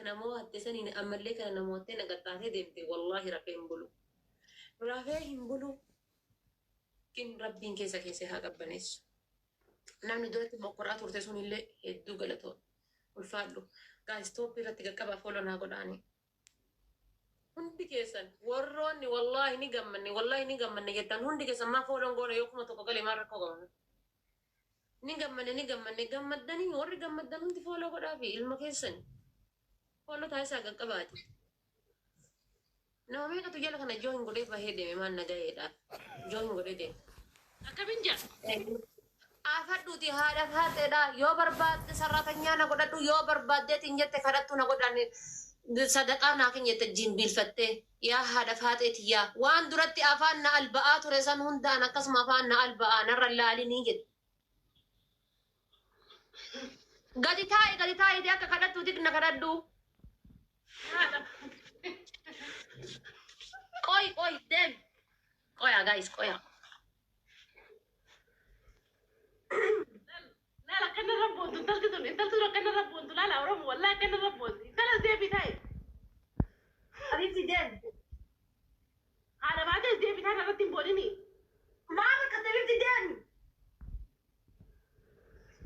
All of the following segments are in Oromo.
أكنا مو هتسني أمر لك أنا موتين قطعتي دمتي والله رافعين بلو رافعين بلو كن ربين كيسا كيسا هذا بنيس نحن دلوقتي مقرات ورتسون اللي هدو غلطون والفادو guys توبي رتك كبا فولو ناقوداني hundi keessan warroonni wallahi ni gammanne jettan hundi keessan maa fooloon goone yookuma tokko galee maa rakkoo qabame ni gammaddanii warri gammaddan hundi fooloo godhaafi ilma keessan fooloo taasisaa qaqqabaati nama meeqatu jala kana joo hin godhee bahee deeme maan nagayeedhaaf joo hin godhee deeme akkamiin jedha afadhuuti haadha haateedha yoo barbaadde sarratanyaa na godhadhu yoo barbaaddeetiin jette kadhattu na godhanne sadaqaa naa kenyette jimbiilfatte yaa haadha haateeti yaa waan duratti afaan na alba'aa ture san hundaan akkasuma afaan na alba'aa narra laalinii jedhe gadi taa'e akka kadhattuuti na kadhadhu qoy deem qoya guys qoya لا كنا ربون تنتظرون انت ترى كنا ربون لا لا ورم والله كنا ربون انت لا زي بتاعي حبيبتي دين هذا بعد زي بتاعي انا رتب بوليني ما عمرك حبيبتي دين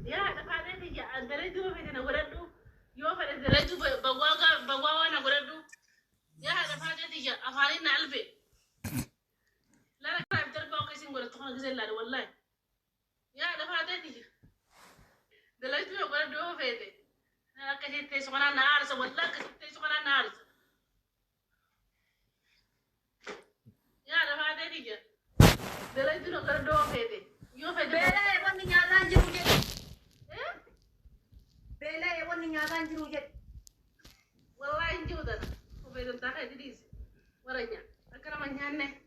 يا هذا بعد تيجي انت لا تجوا في انا ولدو يوم انت لا تجوا بواغا انا ولدو يا هذا بعد تيجي افارين قلبي لا لا كلام تربى كيسين ولا تخون كيسين لا والله يا هذا بعد تيجي دلائل تقول أقول دوه فيدي أنا كشيت تسمعنا نارس والله كشيت تسمعنا نارس يا أنا ما أدري كذا دلائل تقول أقول دوه فيدي يو فيدي بلا يوان نيادان جروجت إيه بلا يوان نيادان جروجت والله إنجي ودنا وفيدي تاخذ ديس ورنيا أكرم أنيانه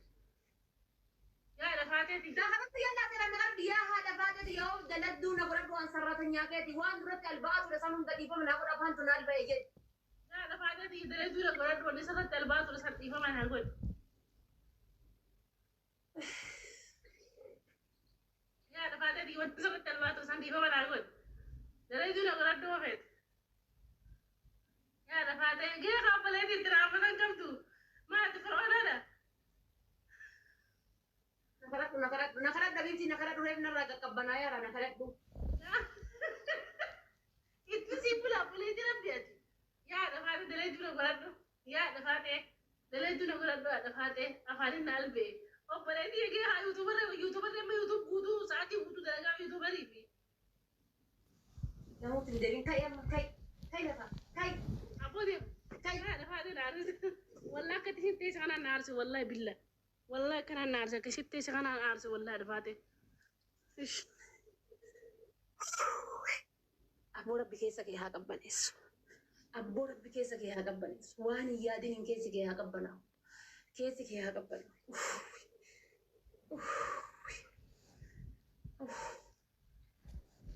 يا أنا فاتتي دخلت يلا ترى نغرد يا هذا فاتت يوم دلدو نقرد وان سرتنيا كيتي وان درت الباط ورسانهم دقيقة من أقول أفهم تنال بيجي يا أنا فاتتي دلائل تقول أقول دوه لسه تلبات ورسالة إفهم أنا أقول يا أنا فاتتي ورسالة تلبات ورسالة إفهم أنا أقول دلائل تقول أقول دوه فيدي يا أنا فاتتي كيف قبلتي ترى أبدا كمتو ما تفرقون هذا نخرج دبيبتي نخرج ريب نرجع كبنا يا رنا نخرج دو يتسيب لا بليتي ربيتي يا دفعت دليل دون غردو يا دفعت دليل دون غردو دفعت أفعلين قلبي أو بليتي يجي هاي يوتيوبر لما يوتيوب كودو ساعتي كودو درجة يوتيوبر يبي يا مو تندرين كاي لفا كاي أبودي يا دفعت نارس والله كتير تيس أنا نارس والله بالله والله كان نارس كشيت تيس أنا نارس والله دفعت إيش أبو ربي كيسك يا قبنيس أبو ربي كيسك يا قبنيس واني يادين كيسك يا قبنا كيسك يا قبنا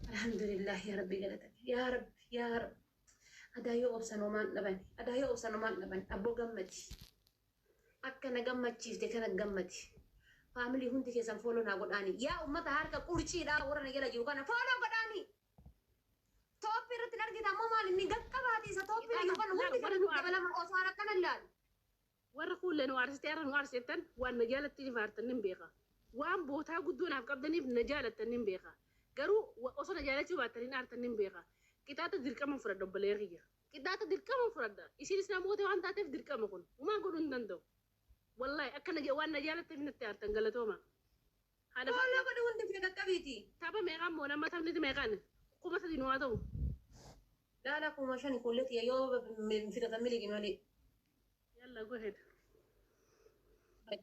الحمد لله يا ربي قلتك يا رب أدايو أبسن ومان لبن أبو قمتي أكنا قمتي كنا قمتي فاملي هندي كيسان فولو ناقول أني يا أمتا هاركا قرشي لا ورنا جلا جيوكانا فولو قداني توبي رتنا كده ماما اللي قبادي ستوبي يوكانا هندي كنا قبل ما أصارا كنا اللال warra kuuleen waarsisteeran waarsetan waan na jaalatanii faartannin beeka waan bootaa guddoon qabdaniif na jaalattannin beeka garuu osoo na jaalachuu baattaniin aartannin beeka qixaata dirqama fudhadha obbolee kiyya qixaata dirqama fudhadha isinis namoota waan taateef dirqama kun umaa godhuu hin danda'u wallahi akka waan na jaalattaniif natti aartan galatooma haadha فولو قدو هندي في قبيتي tapha meeqaan moo nama taphni meeqaan kuma sadii nu haa ta'u لا كوما شاني كولتي يا يو في تتملي جمالي yalla go ahead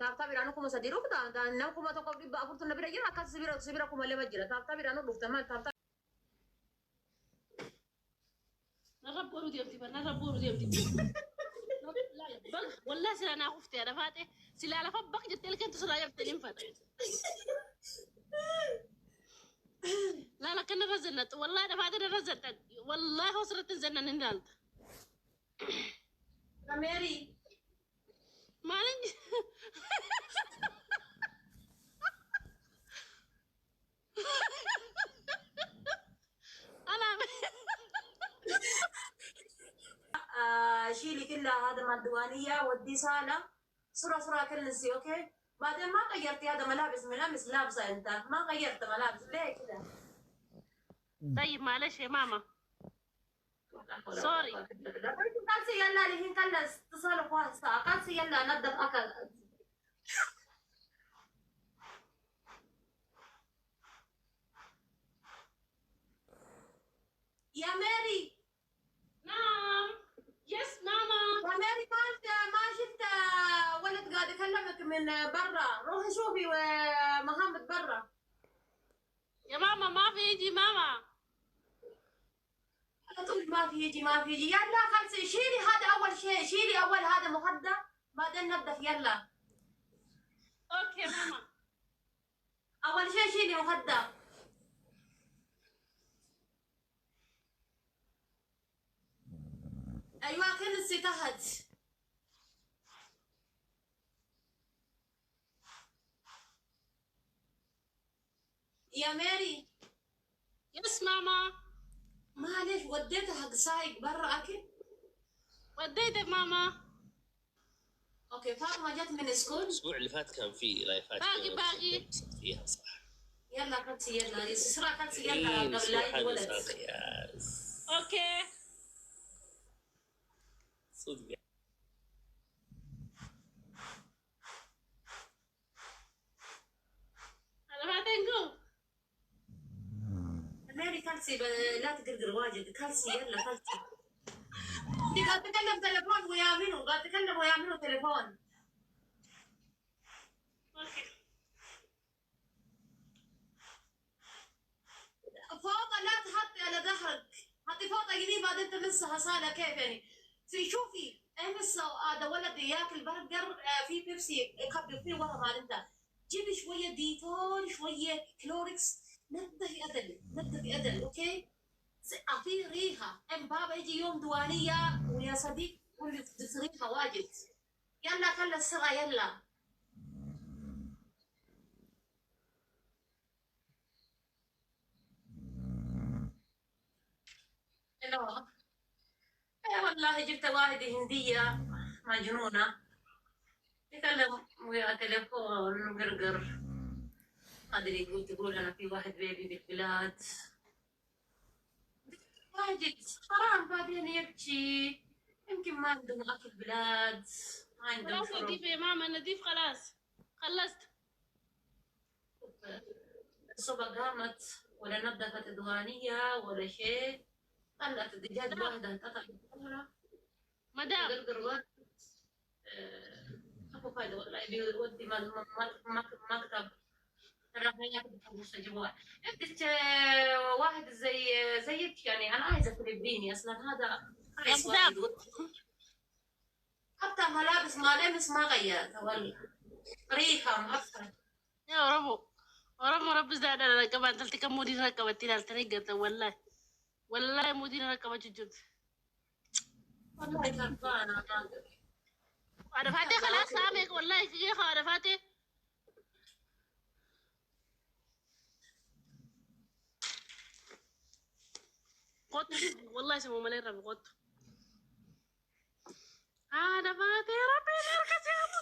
taabtaa biraanuu kuma sadii rukta nama kuma tokko dhibba afurtu na bira jira akkas sibira kuma lama jira taabtaa biraanuu dhufta maal taabtaa narra boru deemti والله سلا أنا خفت يا رفاتي سلا على فبق جت لك أنت سلا يبتلين فات لا كنا رزنت والله رفاتي رزنت والله وصلت الزنة نندلت ميري ما عندي أنا شيلي كلها هذا مال الديوانية ودي سالة صورة كنسي اوكي. بعدين ما غيرتي هذا ملابس لابسة انت ما غيرت ملابس ليه كذا؟ طيب معلش يا ماما سوري. قالت يلا الحين كلا اتصال خاص قالت يلا نظف اكل. يا ماري. نعم. يس ماما. يا ماري ما شفت ولد قاعد يكلمك من برا روحي شوفي محمد برا. يا ماما ما في يجي ماما. تقول ما في يجي يلا خلصي شيلي هذا اول شيء شيلي اول هذا مخدة بعدين نبدأ يلا. اوكي ماما. اول شيء شيلي مخدة. ايوه كنسي تحت. يا ماري. يس ماما. معلش وديتها حق سايق برا اكل. وديتك ماما. اوكي فاطمه جت من سكول. الاسبوع اللي فات كان في لايفات باقي فيها صح. يلا كنسي يلا اسراء كنسي يلا إيه قبل لا يجي ولد. اوكي صدق. انا ما تنقو. ماري كنسي لا تقرقر واجد كنسي يلا كنسي. دي قاعد تكلم تليفون ويا منو قاعد تكلم ويا منو تليفون. اوكي فوطه لا تحطي على ظهرك حطي فوطه يمين بعدين تمسها صاله كيف يعني. شوفي امس هذا ولد ياكل برجر في بيبسي يخبي فيه ورا مال انت. جيبي شويه ديتول شويه كلوركس نظفي ادل اوكي. اعطيه ريحه ام بابا يجي يوم دوانيه ويا صديق قولي ريحه واجد. يلا خلى السرعه يلا. لا اي والله جبت واحدة هندية مجنونة تكلم ويا تليفون قرقر ما ادري تقول انا في واحد بيبي بالبلاد واجد حرام بعدين يبكي يمكن ما عندهم اكل بلاد ما عندهم خلاص نضيف يا ماما نضيف خلاص خلصت. الصبح قامت ولا نظفت الدهانية ولا شيء طلعت الدجاج واحدة انقطعت مدام قرقر واحد. اكو فايدة والله بيودي مكتب الرفاهيات المستجوات. عندك واحد زيك يعني انا عايزة تلبيني اصلا هذا يا مدام حتى ملابس ملابس ما غيرتها والله ريحة معفنة. يا رب زاد انا كمان تلتك مودي ركبة تلال تنقطة والله مودي ركبة جد والله كرفانة انا فاتي خلاص سامك والله كيف انا فاتي. قط والله سمو ملي ربي قط انا فاتي ربي نركز يا عبد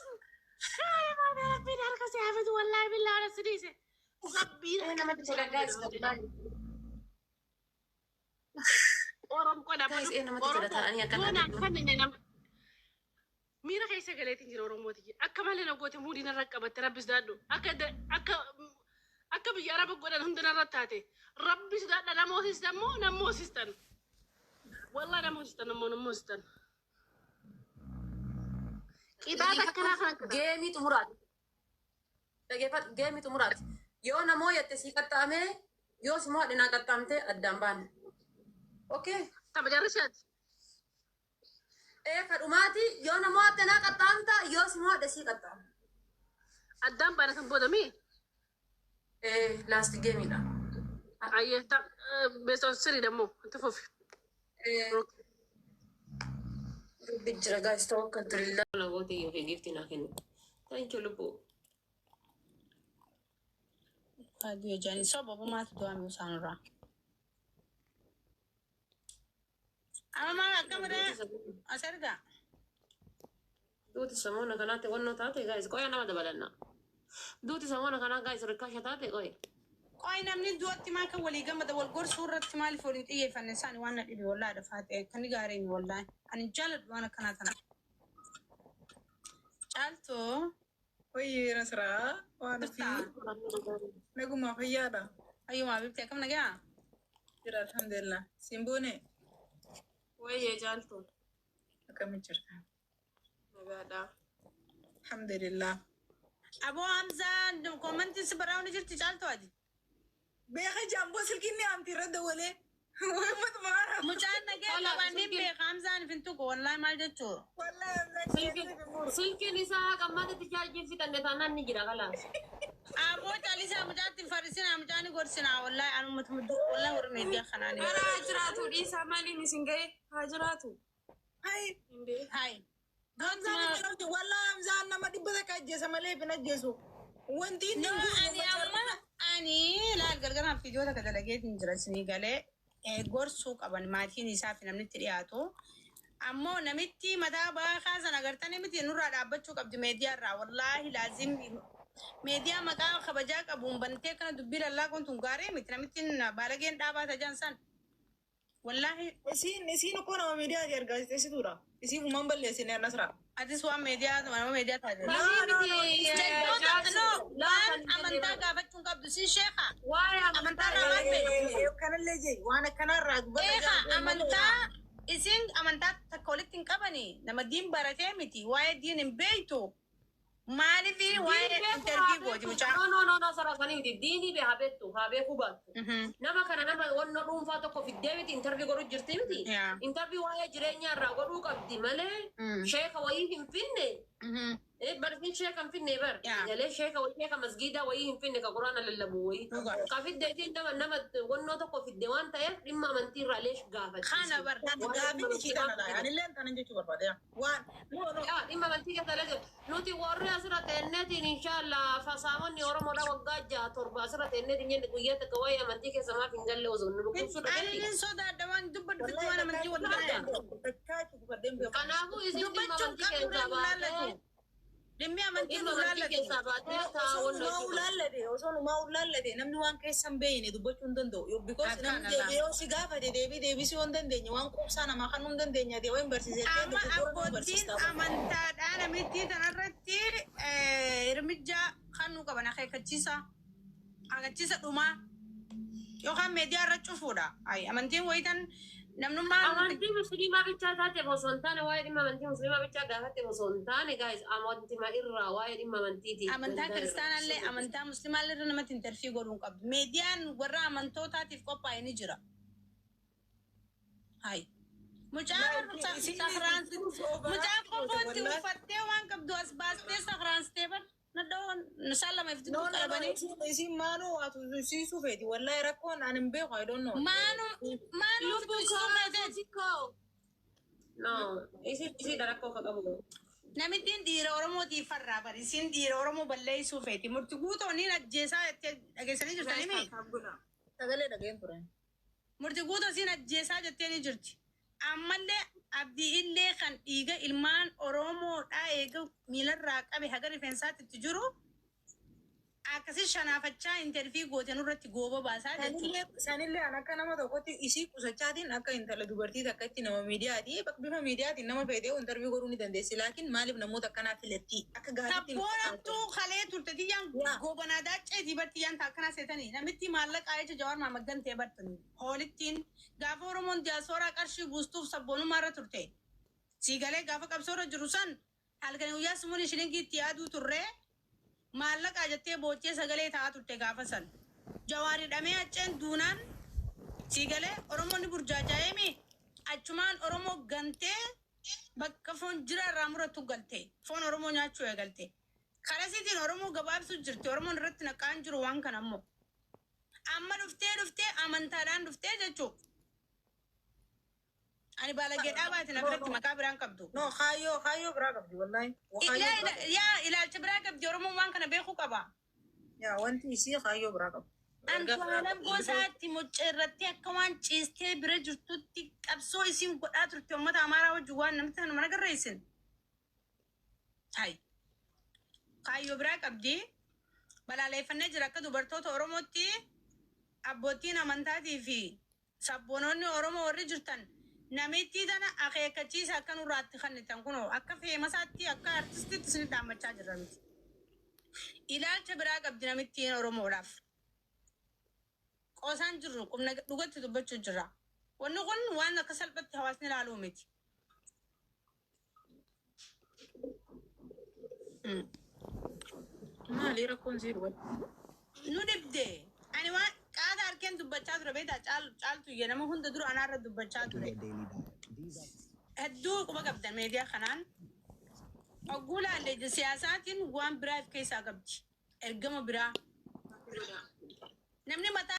انا فاتي ربي نركز يا عبد والله بالله على سديسه ربي انا ما تتلقاش ورم كنا guys انا ما تتلقى انا كان ميرا كيسه قالت انجي ورموتي اكمل انا قوتي مودي نركب تربس دادو akka biyya araba godhan hundana irratti taate rabbi sodaadha namoosistan moo namoosistan wallah namoosistan ammoo namoosistan qixaata akkanaa kana akkana geemii xumuraati dhageeffadhu geemii xumuraati yoo namoo yatte sii qaxxaamee yoo simoo hadhinaa qaxxaamte addaan baane okay tama jarrishaati kadhumaati yoo namoo hadhinaa qaxxaamta yoo simoo hadhe sii qaxxaame addaan baane kan boodamii last geemiidha. Ayyee beeksisa sirii dammoo itti fufi. Bijjira gaas ta'uu akka turillaa. Namoota yoo fi gifti naa kennu. Thank you lubbuu. Kadiyo jani sobo bamaatu do'ame isaanirraa. أما ما كاميرا أسرقة دوتي سمونا كانت ونو تاتي جايز كوي أنا ما دبلنا دوتي سمونا كانت جايز ركاشة تاتي كوي قاي نمني دوتي ما كولي جنب ده والقرص صورة مالي فورين إيه فنساني وأنا إبي والله دفعت كني قارين والله أنا جلد وأنا كانت أنا جالتو وي نسرة وانا في نقوم ما فيادا أيوة ما بيبتي كم نجا جرا الحمد لله سيمبوني وي جالتو كم جرا نقادا الحمد لله أبو حمزة كومنتي سبراوني جرتي جالتو أدي بيخي جنبو سلكيني عم ترد ولا وما تمارا مجان نجا لواني بيخ حمزة أنا فينتو والله ما جتو والله سلكي نساء كما تتجاجين في تندتانا نجرا خلاص أبو تعالي سامجات فرسنا مجاني قرسنا والله أنا متمدو والله ورميديا خناني أنا هجراتو دي سامالي نسنجي هجراتو هاي والله حمزة أنا ما دبتك أجلس مالي بنجلسو وانتي نو أني أما أني لا القرقنا في جوتا كذا لقيت نجرسني قالي قرصوك أبان ماتين يسافي نمني ترياتو أمو نمتي مدابا خازن أغرتا نمتي نورا دابتشوك أبدو ميديا را والله لازم ميديا مقام خبجاك أبو مبنتي كان دبير الله كنتم قاري متنمتين بالغين دابا تجانسان والله نسين كونا ميديا يرجع تسيطورا يسيب من بلي سنة نسرة أدي سوا ميديا ما ميديا تاجر لا أمانتا قافتشون قبضو سين شيخة واي أمانتا رغبي كان اللي جاي وانا كان راكب إيخا أمانتا إسين أمانتا تكولتين قبني نما دين بارتيمتي واي دين بيتو مالي في واي انترفيو بوجي مچا no sara kani dini be habettu habe kubattu nama kana nama wonno dum fato ko fiddewiti interview goru jirtimti interview waya jirenya ra goru qabdi male sheikha wayi finne bar fin sheikha finne bar yale sheikha wayi sheikha masjida wayi finne ka qur'ana lallabu wayi ka fidde tin nama wonno to ko fidde wanta ya dimma manti ra lesh gafat khana bar gafini ci dana yani len tan ngi ci barbade wan no dimma manti ka talaga nuti warre asra teneti inshallah fasamoni oromo da waggaja torba asra teneti nyende kuyeta ka waya manti ke sama fingalle ozon nu ko suda ani soda dawan dubbat bitwana manti wallahi kanabu isi dimma manti ke sabata dimmi amanti ke sabata ta wonno ulallade osono ma ulallade namni wan kay sambeyne dubbachun dando yo because namni yo sigafa de debi si on dande ni wan ko sana ma kanun dande nya de wan bersise ama abotin amanta dana miti tanarratti irmija khanu kabana khay kachisa agachisa duma yo kan media rachufuda ay amantin waitan namnuma amanti muslima bicha taate bosontane waye dimma amanti muslima bicha gaafate bosontane guys amanti ma irra waye dimma amantiti amanta kristana le amanta muslima le namat interview godun qab median warra amanto tatif qopayni jira hay mujar sahran mujar qofoti ufatte wan qabdu asbaste sahran stebar ندون نسلم يفتدوا كلبني يسي مانو اتو سي سوفيتي والله ركون انا مبيخ I don't know مانو no isi darako kagabu namitin dira oromo di farra bari sin dira oromo balle sufeti murtuguto ni najesa agesani jirtani mi tagale dagain turan murtuguto sin najesa jetteni jirti amalle abdi ille kan diga ilman oromo da ega milar raqabe hagar fensat tijuru akasi shanafacha interview goten urati gobo basa sanille anaka nama tokkotti isi kusachaatiin akka intala dubartii takkatti nama miidiyaati bifa miidiyaatiin nama fedhe interview godhuu ni dandeessi laakiin maaliif namoota akkanaa filetti akka gaariitti sabboonatu kalee turtetiyyaan gobanaa daacceetii bartiyyaan taakkanaa seetanii namitti maallaqa jecha jawar maamaggantee bartanii hoolittiin gaafa oromoon diyaasooraa qarshii buustuuf sabboonumaarra turte siigalee gaafa qabsoorra jiru san halkanii guyyaa sumuun shilingiitti yaaduu turree maallaqa jettee boochee sagalee ta'aa turte gaafa san jawaaridhamee acheen duunaan siigalee oromoonni burjaajaa'eemi achumaan oromoo gantee bakka foon jira irraa muratu galte foon oromoo nyaachuu eegalte karasiitiin oromoo gabaabsu jirti oromoon irratti naqaan jiru waan kana ammoo amma dhuftee amantaadhaan dhuftee jechuu ani balagee dhaabaati nafirratti maqaa biraan qabdu no kaayoo biraa qabdi wallahi yaa ilaalcha biraa qabdi oromoon waan kana beekuu qaba yaa wanti isii kaayoo biraa qabdi Antu halam gosaatti mucceerratti akka waan ciistee bira jirtutti qabsoo isin godhaa turte uummata amaaraa wajjin waan namatti kan mana garreessin. Hai. Kaayyoo biraa qabdi. Balaaleffannee jira akka dubartoota Oromootti abbootiin amantaatii fi sabboononni Oromoo warri jirtan namitti tana akeekkachiisa akka nurraatti kannitan kunoo akka feemasaatti akka artistiitti isin dhaammachaa jirra miti. Ilaalcha biraa qabdi namittiin Oromoodhaaf. Qosaan jirru qubna dhugatti dubbachuu jira. Wanni kun waan akka salphatti hawaasni ilaaluu miti. Maali rakkoon sii dhugat? Nu dibdee. Ani waan qaada harkeen dubbachaa ture beektaa caaltu iyya nama hunda dura anaarra dubbachaa ture. Hedduu quba qabdan meediyaa kanaan. Ogguu laallee siyaasaatiin waan biraa of keessaa qabdi. Ergama biraa. Namni mataa